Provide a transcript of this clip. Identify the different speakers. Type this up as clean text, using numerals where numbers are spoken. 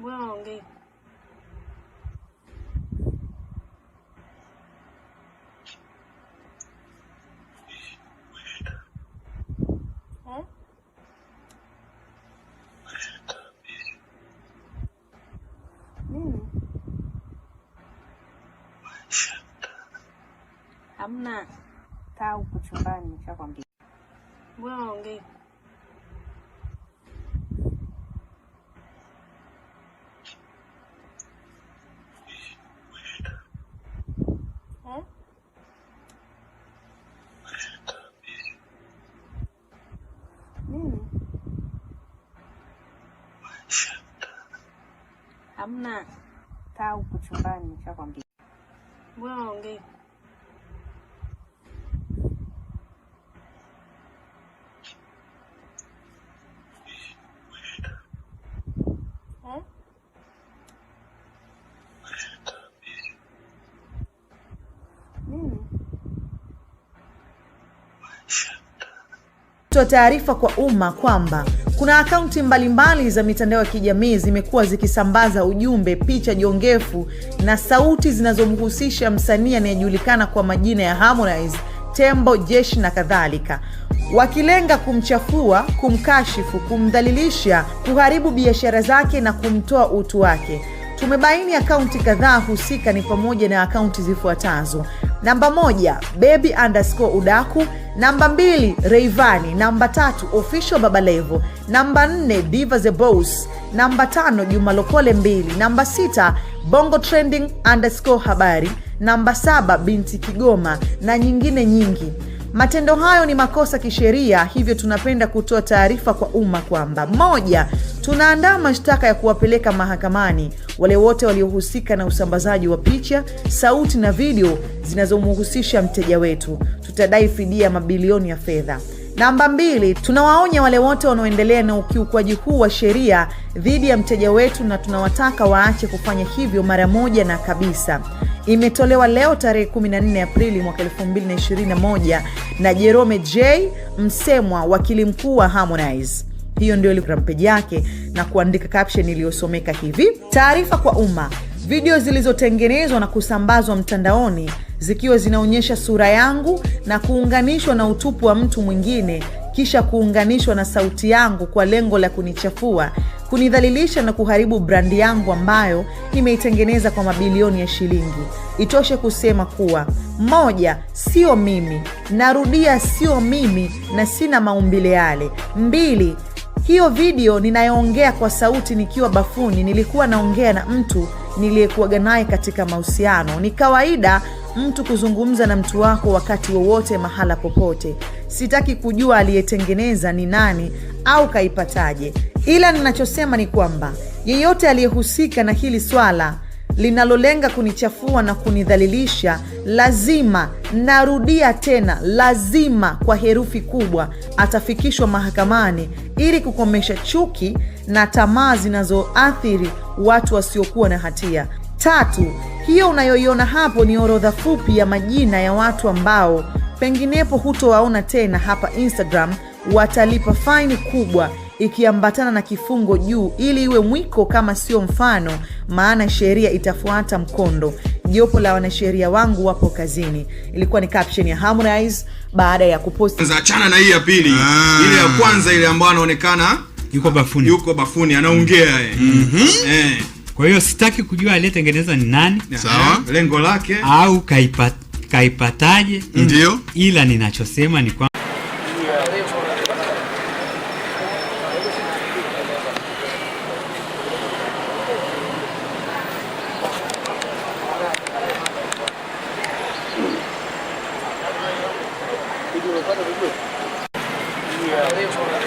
Speaker 1: Mbona ongei? Nini? Hamna. Kaa huko chumbani nishakwambia. Mbona ongei? Nini? Hamna. Kaa huko chumbani nishakwambia. Mbona ongei? Nini?
Speaker 2: Toa taarifa kwa umma kwamba kuna akaunti mbalimbali za mitandao ya kijamii zimekuwa zikisambaza ujumbe, picha jongefu na sauti zinazomhusisha msanii anayejulikana kwa majina ya Harmonize, Tembo, Jeshi na kadhalika, wakilenga kumchafua, kumkashifu, kumdhalilisha, kuharibu biashara zake na kumtoa utu wake. Tumebaini akaunti kadhaa husika ni pamoja na akaunti zifuatazo: namba 1 baby_udaku, namba 2 Rayvanny, namba 3 official Baba Levo, namba 4 Diva the Boss, namba 5 Juma Lokole 2, namba 6 bongo trending_habari, namba 7 binti Kigoma na nyingine nyingi. Matendo hayo ni makosa kisheria, hivyo tunapenda kutoa taarifa kwa umma kwamba: 1, tunaandaa mashtaka ya kuwapeleka mahakamani wale wote waliohusika na usambazaji wa picha, sauti na video zinazomhusisha mteja wetu. Tutadai fidia mabilioni ya fedha. Namba 2, tunawaonya wale wote wanaoendelea na ukiukwaji huu wa sheria dhidi ya mteja wetu na tunawataka waache kufanya hivyo mara moja na kabisa. Imetolewa leo tarehe 14 Aprili mwaka 2021 na Jerome J. Msemwa, wakili mkuu wa Harmonize. Hiyo ndio Instagram page yake na kuandika caption iliyosomeka hivi: taarifa kwa umma. Video zilizotengenezwa na kusambazwa mtandaoni zikiwa zinaonyesha sura yangu na kuunganishwa na utupu wa mtu mwingine kisha kuunganishwa na sauti yangu kwa lengo la kunichafua, kunidhalilisha na kuharibu brandi yangu ambayo nimeitengeneza kwa mabilioni ya shilingi. Itoshe kusema kuwa: 1, sio mimi. Narudia, sio mimi na sina maumbile yale. 2, hiyo video ninayoongea kwa sauti nikiwa bafuni nilikuwa naongea na mtu niliyekuwa naye katika mahusiano. Ni kawaida mtu kuzungumza na mtu wako wakati wowote mahala popote. Sitaki kujua aliyetengeneza ni nani au kaipataje. Ila ninachosema ni kwamba yeyote aliyehusika na hili swala linalolenga kunichafua na kunidhalilisha, lazima, narudia tena, lazima kwa herufi kubwa atafikishwa mahakamani ili kukomesha chuki na tamaa zinazoathiri watu wasiokuwa na hatia. 3, hiyo unayoiona hapo ni orodha fupi ya majina ya watu ambao penginepo hutowaona tena hapa Instagram. Watalipa faini kubwa ikiambatana na kifungo juu ili iwe mwiko kama sio mfano, maana sheria itafuata mkondo. Jopo la wanasheria wangu wapo kazini. Ilikuwa ni caption ya Harmonize baada ya kuposti.
Speaker 3: Achana na hii ya pili. Ile ya kwanza, ile ambayo anaonekana yuko bafuni anaongea
Speaker 4: Kwa hiyo sitaki kujua aliyetengeneza ni nani,
Speaker 3: sawa, lengo lake
Speaker 4: au kaipataje.
Speaker 3: Ndio.
Speaker 4: Ila ninachosema ni kwa
Speaker 1: Yeah.